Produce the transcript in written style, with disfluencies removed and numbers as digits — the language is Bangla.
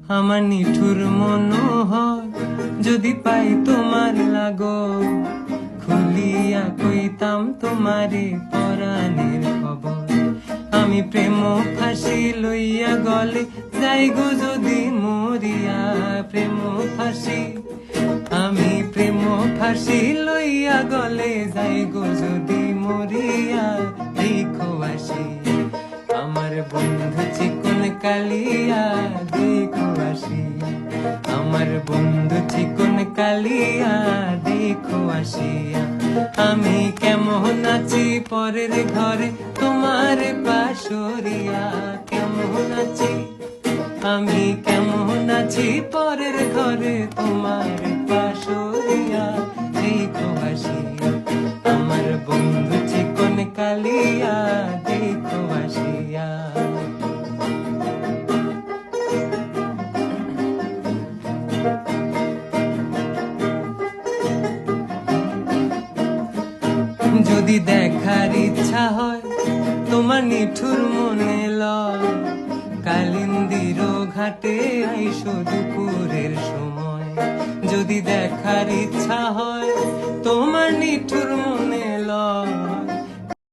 আমার নিঠুর মনোহর যদি পাই তোমার লাগো, খুলিয়া কইতাম তোমারে পরাণের খবর। আমি প্রেম ফাঁসি লইয়া গলে যাই গো যদি মরিয়া, প্রেম ফাঁসি আমি প্রেম ফাঁসি লইয়া গলে যাই গো যদি মরিয়া। দেখো আসি আমার বন্ধু চিকন কালিয়া, দেখো আসি আমার বন্ধু চিকন কালিয়া, দেখো আসিয়া। আমি কেমন আছি পরের ঘরে তোমার পাশরিয়া, কেমন আছি আমি কেমন আছি পরের ঘরে তোমার পাশরিয়া। দেখো আসিয়া আমার বন্ধু চিকন কালিয়া, দেখো আসিয়া। যদি দেখার ইচ্ছা হয় তোমার নিঠুর মনে লয়, কালিন্দির ঘাটে আইসো দুপুরের সময়। যদি দেখার ইচ্ছা হয় তোমার নিঠুর মনে লয়,